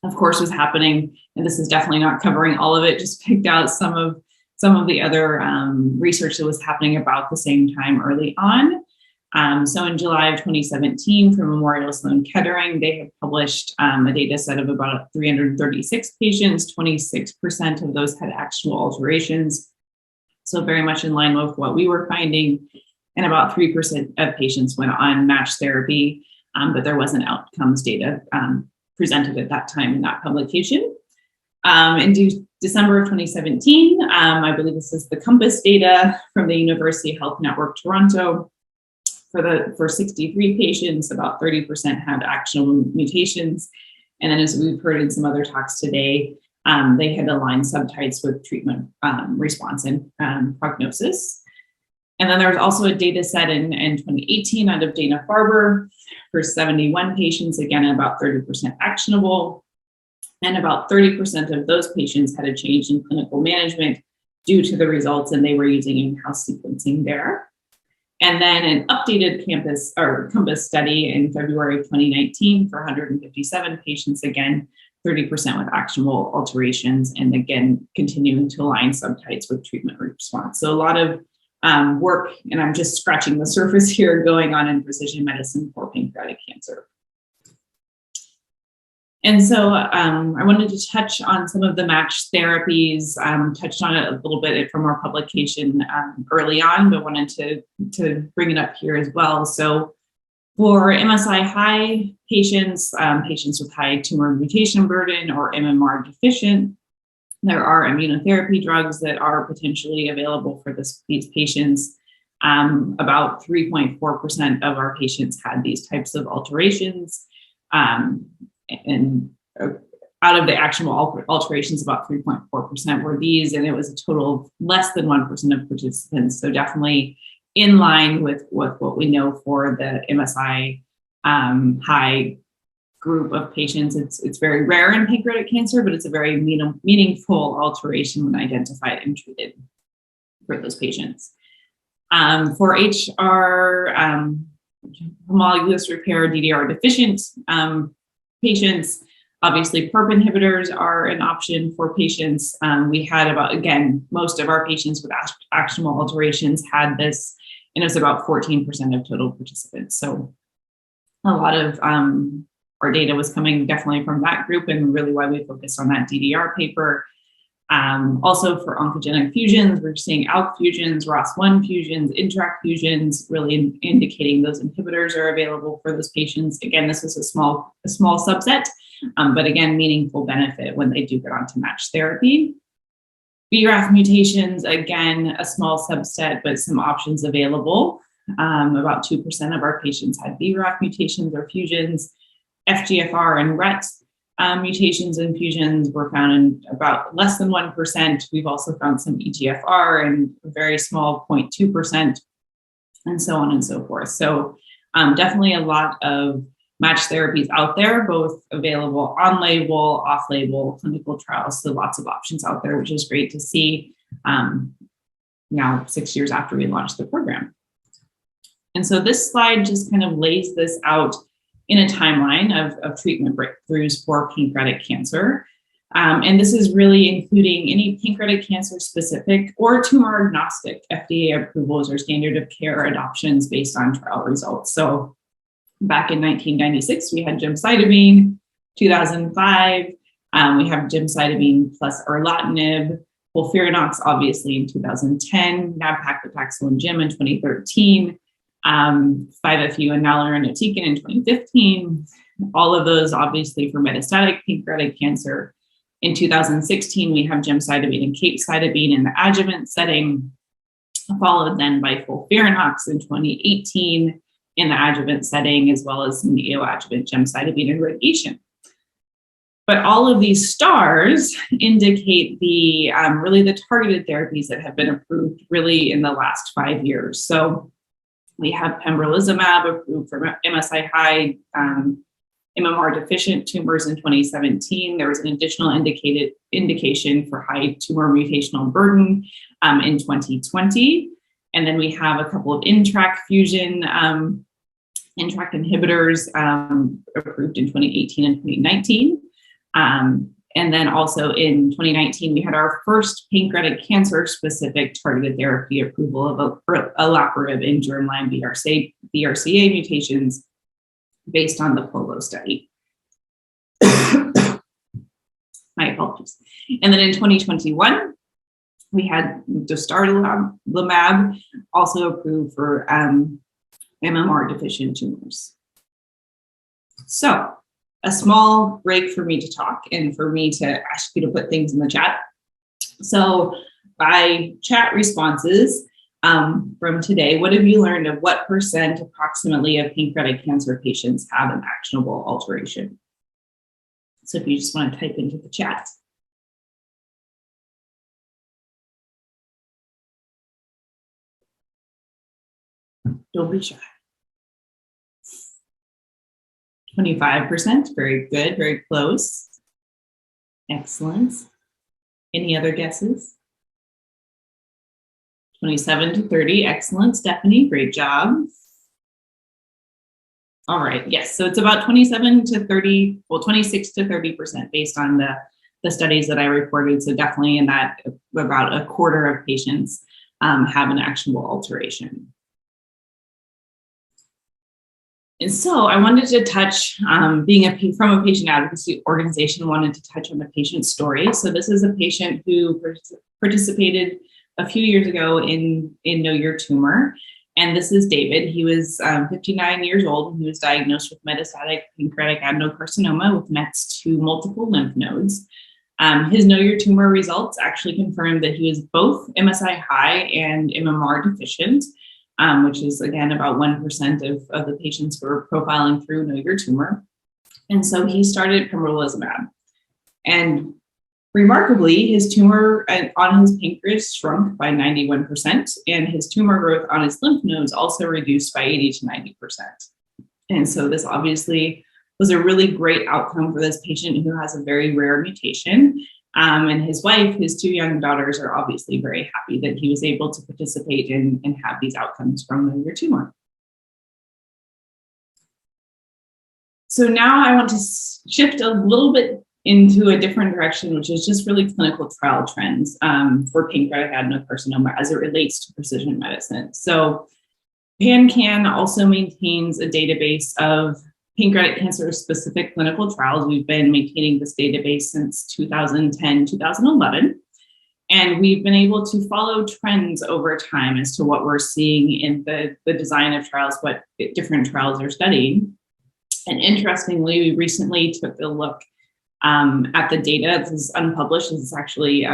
Speaker 2: of course, was happening. And this is definitely not covering all of it, just picked out some of the other research that was happening about the same time early on. So in July of 2017, from Memorial Sloan Kettering, they have published a data set of about 336 patients. 26% of those had actual alterations. So very much in line with what we were finding. And about 3% of patients went on matched therapy, but there wasn't outcomes data presented at that time in that publication. In December of 2017, I believe this is the COMPASS data from the University Health Network Toronto. For 63 patients, about 30% had actionable mutations. And then, as we've heard in some other talks today, they had aligned subtypes with treatment response and prognosis. And then there was also a data set in 2018 out of Dana-Farber for 71 patients, again, about 30% actionable. And about 30% of those patients had a change in clinical management due to the results, and they were using in-house sequencing there. And then an updated COMPASS study in February of 2019 for 157 patients, again, 30% with actionable alterations, and again, continuing to align subtypes with treatment response. So a lot of work, and I'm just scratching the surface here, going on in precision medicine for pancreatic cancer. And so I wanted to touch on some of the matched therapies, touched on it a little bit from our publication early on, but wanted to bring it up here as well. So for MSI high patients, patients with high tumor mutation burden or MMR deficient, there are immunotherapy drugs that are potentially available for these patients. About 3.4% of our patients had these types of alterations. And out of the actionable alterations, about 3.4% were these, and it was a total of less than 1% of participants. So definitely in line with what we know for the MSI high group of patients. It's very rare in pancreatic cancer, but it's a very meaningful alteration when identified and treated for those patients. For HR, homologous repair DDR deficient patients, obviously PERP inhibitors are an option for patients. We had about, again, most of our patients with actionable alterations had this, and it was about 14% of total participants. So a lot of our data was coming definitely from that group, and really why we focused on that DDR paper. Also for oncogenic fusions, we're seeing ALK fusions, ROS1 fusions, INTRAC fusions, really indicating those inhibitors are available for those patients. Again, this is a small subset, but again, meaningful benefit when they do get onto matched therapy. BRAF mutations, again, a small subset, but some options available. About 2% of our patients had BRAF mutations or fusions. FGFR and RET mutations and fusions were found in about less than 1%. We've also found some EGFR and a very small 0.2%, and so on and so forth. So definitely a lot of matched therapies out there, both available on-label, off-label, clinical trials. So lots of options out there, which is great to see now 6 years after we launched the program. And so this slide just kind of lays this out in a timeline of treatment breakthroughs for pancreatic cancer. And this is really including any pancreatic cancer specific or tumor agnostic FDA approvals or standard of care adoptions based on trial results. So back in 1996, we had gemcitabine. 2005, we have gemcitabine plus erlotinib. FOLFIRINOX, obviously, in 2010. Nab-paclitaxel and gem in 2013. 5-FU and nalirinotecan in 2015. All of those, obviously, for metastatic pancreatic cancer. In 2016, we have gemcitabine and capecitabine in the adjuvant setting, followed then by FOLFIRINOX in 2018 in the adjuvant setting, as well as neoadjuvant gemcitabine and radiation. But all of these stars indicate the really the targeted therapies that have been approved really in the last 5 years. So we have pembrolizumab approved for MSI high MMR deficient tumors in 2017. There was an additional indication for high tumor mutational burden in 2020. And then we have a couple of INTRAC fusion, INTRAC inhibitors approved in 2018 and 2019. And then also in 2019, we had our first pancreatic cancer specific targeted therapy approval of olaparib in germline BRCA mutations based on the POLO study. My apologies. And then in 2021, we had dostarlimab also approved for MMR deficient tumors. So a small break for me to talk and for me to ask you to put things in the chat. So by chat responses from today, what have you learned of what percent approximately of pancreatic cancer patients have an actionable alteration? So if you just want to type into the chat. Don't be shy. 25%, very good, very close. Excellent. Any other guesses? 27 to 30, excellent. Stephanie, great job. All right, yes, so it's about 27 to 30, well, 26 to 30% based on the studies that I reported. So definitely in that, about a quarter of patients have an actionable alteration. And so I wanted to touch, being from a patient advocacy organization, wanted to touch on the patient story. So this is a patient who participated a few years ago in Know Your Tumor. And this is David. He was 59 years old, and he was diagnosed with metastatic pancreatic adenocarcinoma with mets to multiple lymph nodes. His Know Your Tumor results actually confirmed that he was both MSI high and MMR deficient, which is, again, about 1% of the patients who are profiling through Know Your Tumor. And so he started pembrolizumab. And remarkably, his tumor on his pancreas shrunk by 91%, and his tumor growth on his lymph nodes also reduced by 80 to 90%. And so this obviously was a really great outcome for this patient who has a very rare mutation. And his wife, his two young daughters, are obviously very happy that he was able to participate and have these outcomes from Know Your Tumor. So now I want to shift a little bit into a different direction, which is just really clinical trial trends for pancreatic adenocarcinoma as it relates to precision medicine. So PanCAN also maintains a database of pancreatic cancer specific clinical trials. We've been maintaining this database since 2010, 2011. And we've been able to follow trends over time as to what we're seeing in the design of trials, what different trials are studying. And interestingly, we recently took a look at the data. This is unpublished. This is actually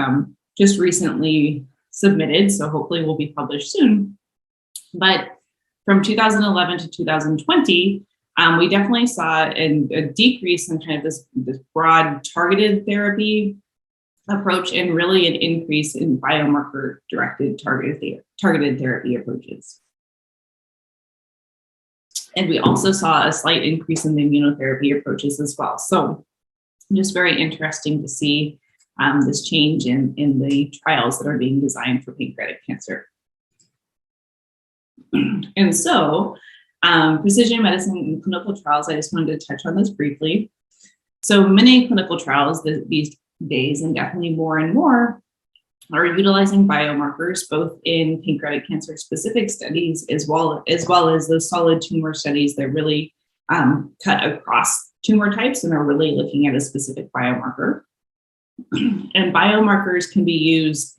Speaker 2: just recently submitted, so hopefully will be published soon. But from 2011 to 2020, we definitely saw a decrease in kind of this broad targeted therapy approach and really an increase in biomarker directed targeted therapy approaches. And we also saw a slight increase in the immunotherapy approaches as well. So just very interesting to see this change in the trials that are being designed for pancreatic cancer. And so precision medicine and clinical trials, I just wanted to touch on this briefly. So many clinical trials these days, and definitely more and more, are utilizing biomarkers both in pancreatic cancer specific studies as well as those solid tumor studies that really cut across tumor types and are really looking at a specific biomarker. And biomarkers can be used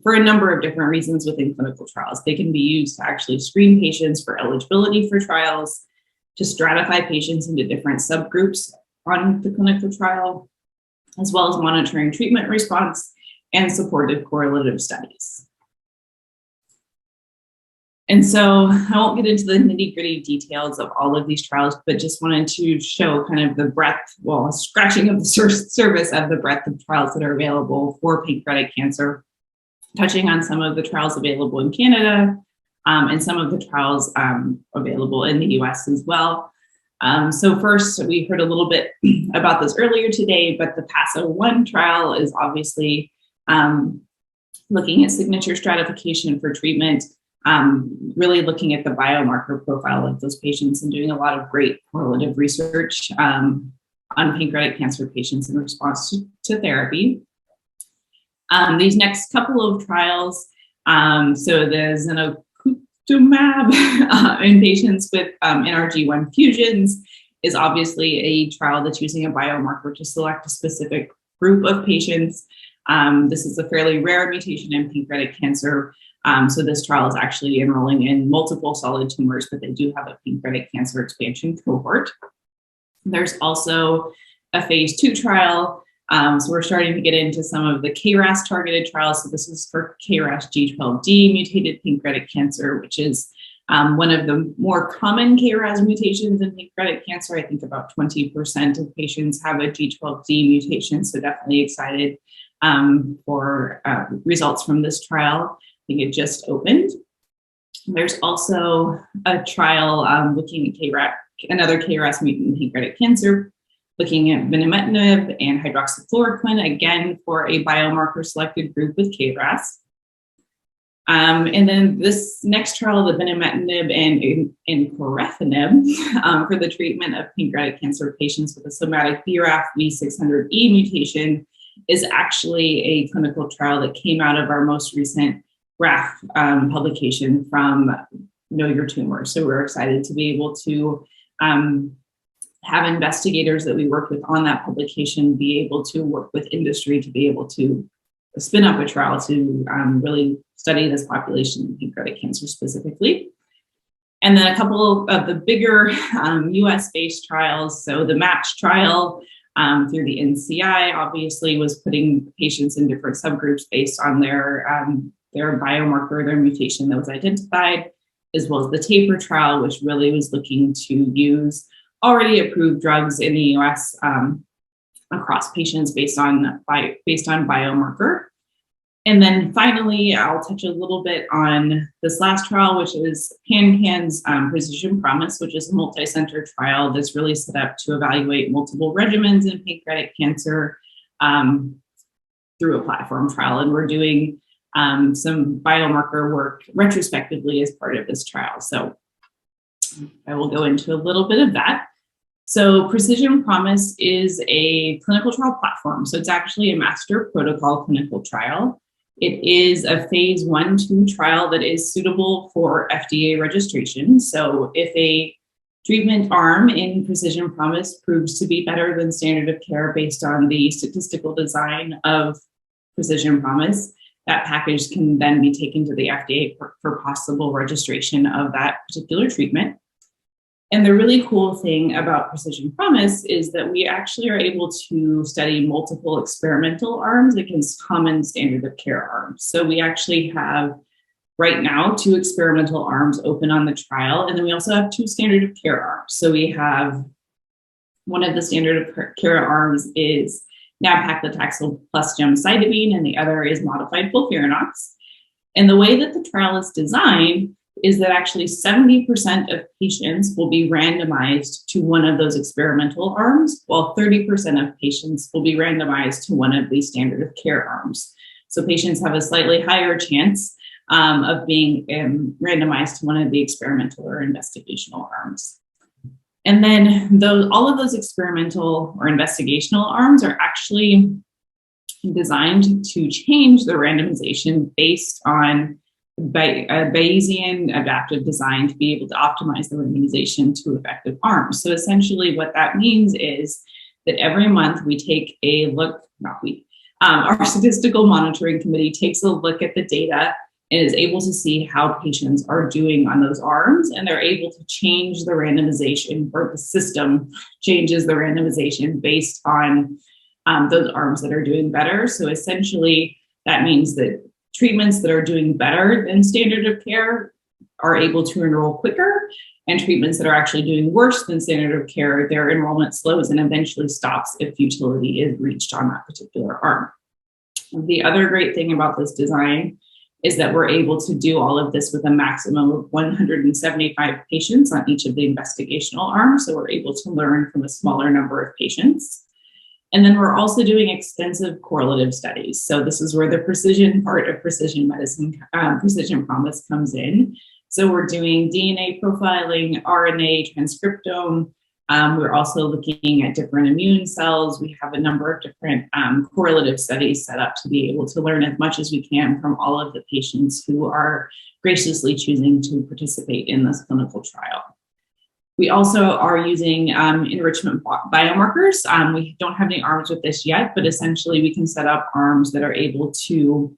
Speaker 2: for a number of different reasons within clinical trials. They can be used to actually screen patients for eligibility for trials, to stratify patients into different subgroups on the clinical trial, as well as monitoring treatment response and supportive correlative studies. And so I won't get into the nitty-gritty details of all of these trials, but just wanted to show kind of the breadth, well, scratching of the surface of the breadth of trials that are available for pancreatic cancer, touching on some of the trials available in Canada and some of the trials available in the US as well. So first, we heard a little bit about this earlier today, but the PASO-1 trial is obviously looking at signature stratification for treatment, really looking at the biomarker profile of those patients and doing a lot of great correlative research on pancreatic cancer patients in response to therapy. These next couple of trials, so the zenocutuzumab in patients with NRG1 fusions is obviously a trial that's using a biomarker to select a specific group of patients. This is a fairly rare mutation in pancreatic cancer. So this trial is actually enrolling in multiple solid tumors, but they do have a pancreatic cancer expansion cohort. There's also a phase 2 trial. So we're starting to get into some of the KRAS targeted trials. So this is for KRAS G12D mutated pancreatic cancer, which is one of the more common KRAS mutations in pancreatic cancer. I think about 20% of patients have a G12D mutation. So definitely excited for results from this trial. I think it just opened. There's also a trial looking at KRAS, another KRAS mutant pancreatic cancer, looking at binimetinib and hydroxychloroquine, again, for a biomarker selected group with KRAS. And then this next trial, the binimetinib and encorafenib for the treatment of pancreatic cancer patients with a somatic BRAF V600E mutation, is actually a clinical trial that came out of our most recent RAF publication from Know Your Tumor. So we're excited to be able to have investigators that we work with on that publication be able to work with industry to be able to spin up a trial to really study this population in pancreatic cancer specifically. And then a couple of the bigger US-based trials. So the MATCH trial through the NCI obviously was putting patients in different subgroups based on their biomarker, their mutation that was identified, as well as the TAPER trial, which really was looking to use already approved drugs in the US across patients based on biomarker. And then finally, I'll touch a little bit on this last trial, which is PanCAN's Precision Promise, which is a multi-center trial that's really set up to evaluate multiple regimens in pancreatic cancer through a platform trial. And we're doing some biomarker work retrospectively as part of this trial. So I will go into a little bit of that. So Precision Promise is a clinical trial platform. So it's actually a master protocol clinical trial. It is a phase 1/2 trial that is suitable for FDA registration. So if a treatment arm in Precision Promise proves to be better than standard of care based on the statistical design of Precision Promise, that package can then be taken to the FDA for possible registration of that particular treatment. And the really cool thing about Precision Promise is that we actually are able to study multiple experimental arms against common standard of care arms. So we actually have right now 2 experimental arms open on the trial, and then we also have 2 standard of care arms. So we have one of the standard of care arms is nab-paclitaxel plus gemcitabine, and the other is modified FOLFIRINOX. And the way that the trial is designed is that actually 70% of patients will be randomized to one of those experimental arms, while 30% of patients will be randomized to one of the standard of care arms. So patients have a slightly higher chance of being randomized to one of the experimental or investigational arms. And then all of those experimental or investigational arms are actually designed to change the randomization based on Bayesian adaptive design to be able to optimize the randomization to effective arms. So essentially what that means is that every month we take a look, our statistical monitoring committee takes a look at the data and is able to see how patients are doing on those arms, and they're able to change the randomization, or the system changes the randomization based on those arms that are doing better. So essentially that means that treatments that are doing better than standard of care are able to enroll quicker, and treatments that are actually doing worse than standard of care, their enrollment slows and eventually stops if futility is reached on that particular arm. The other great thing about this design is that we're able to do all of this with a maximum of 175 patients on each of the investigational arms, so we're able to learn from a smaller number of patients. And then we're also doing extensive correlative studies. So this is where the precision part of precision medicine, Precision Promise comes in. So we're doing DNA profiling, RNA, transcriptome. We're also looking at different immune cells. We have a number of different correlative studies set up to be able to learn as much as we can from all of the patients who are graciously choosing to participate in this clinical trial. We also are using enrichment biomarkers. We don't have any arms with this yet, but essentially we can set up arms that are able to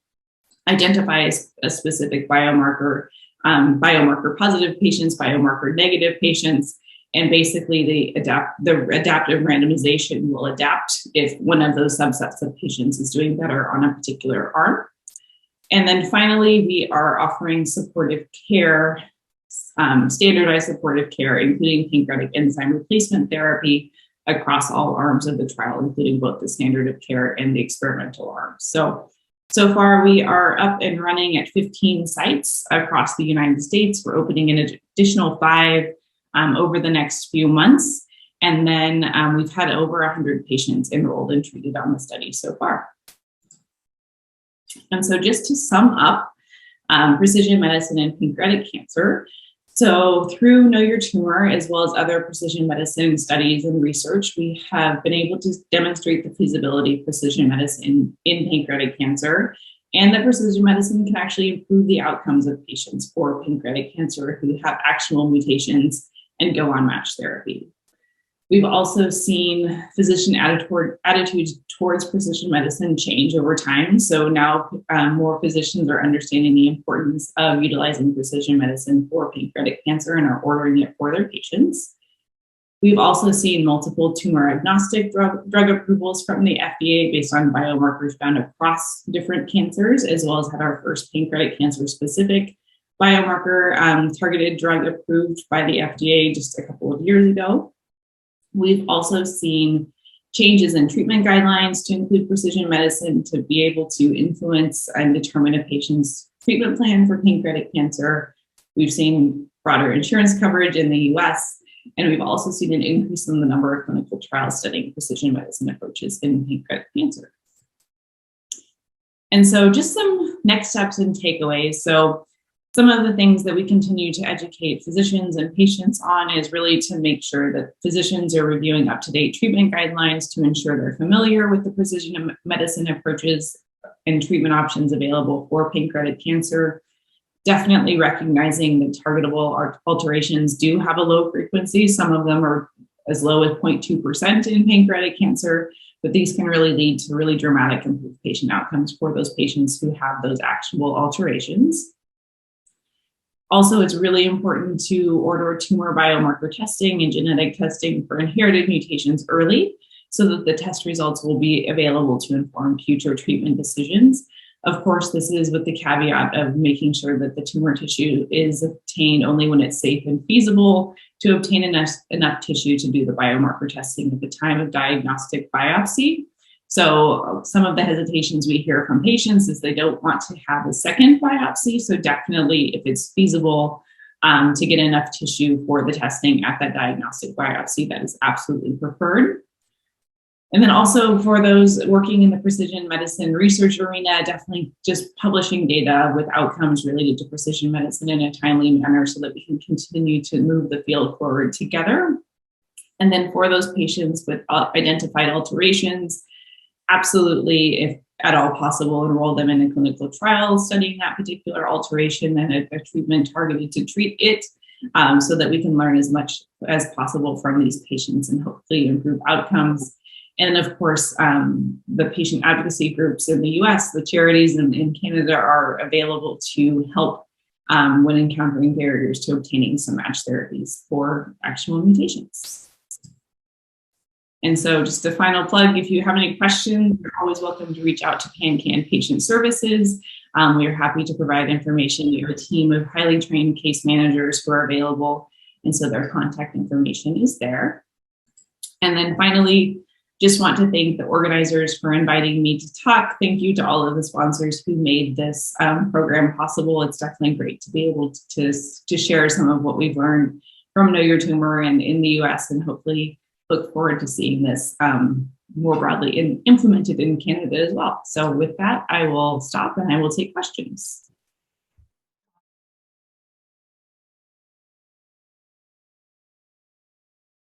Speaker 2: identify a specific biomarker, biomarker positive patients, biomarker negative patients, and basically the adaptive randomization will adapt if one of those subsets of patients is doing better on a particular arm. And then finally, we are offering supportive care, standardized supportive care, including pancreatic enzyme replacement therapy across all arms of the trial, including both the standard of care and the experimental arms. So far we are up and running at 15 sites across the United States. We're opening an additional 5 over the next few months. And then we've had over 100 patients enrolled and treated on the study so far. And so just to sum up, precision medicine and pancreatic cancer. So through Know Your Tumor, as well as other precision medicine studies and research, we have been able to demonstrate the feasibility of precision medicine in pancreatic cancer, and that precision medicine can actually improve the outcomes of patients for pancreatic cancer who have actual mutations and go on match therapy. We've also seen physician attitudes towards precision medicine change over time. So now more physicians are understanding the importance of utilizing precision medicine for pancreatic cancer and are ordering it for their patients. We've also seen multiple tumor agnostic drug approvals from the FDA based on biomarkers found across different cancers, as well as had our first pancreatic cancer specific biomarker targeted drug approved by the FDA just a couple of years ago. We've also seen changes in treatment guidelines to include precision medicine to be able to influence and determine a patient's treatment plan for pancreatic cancer. We've seen broader insurance coverage in the US, and we've also seen an increase in the number of clinical trials studying precision medicine approaches in pancreatic cancer. And so just some next steps and takeaways. So some of the things that we continue to educate physicians and patients on is really to make sure that physicians are reviewing up-to-date treatment guidelines to ensure they're familiar with the precision medicine approaches and treatment options available for pancreatic cancer. Definitely recognizing that targetable alterations do have a low frequency. Some of them are as low as 0.2% in pancreatic cancer, but these can really lead to really dramatic improved patient outcomes for those patients who have those actionable alterations. Also, it's really important to order tumor biomarker testing and genetic testing for inherited mutations early so that the test results will be available to inform future treatment decisions. Of course, this is with the caveat of making sure that the tumor tissue is obtained only when it's safe and feasible to obtain enough tissue to do the biomarker testing at the time of diagnostic biopsy. So some of the hesitations we hear from patients is they don't want to have a second biopsy. So definitely, if it's feasible to get enough tissue for the testing at that diagnostic biopsy, that is absolutely preferred. And then also for those working in the precision medicine research arena, definitely just publishing data with outcomes related to precision medicine in a timely manner so that we can continue to move the field forward together. And then for those patients with identified alterations, absolutely, if at all possible, enroll them in a clinical trial studying that particular alteration and a treatment targeted to treat it so that we can learn as much as possible from these patients and hopefully improve outcomes. And of course, the patient advocacy groups in the US, the charities in Canada are available to help when encountering barriers to obtaining some match therapies for actionable mutations. And so just a final plug, if you have any questions, you're always welcome to reach out to PanCAN Patient Services. We are happy to provide information. We have a team of highly trained case managers who are available, and so their contact information is there. And then finally, just want to thank the organizers for inviting me to talk. Thank you to all of the sponsors who made this program possible. It's definitely great to be able to share some of what we've learned from Know Your Tumor and in the US, and hopefully look forward to seeing this more broadly implemented in Canada as well. So with that, I will stop and I will take questions.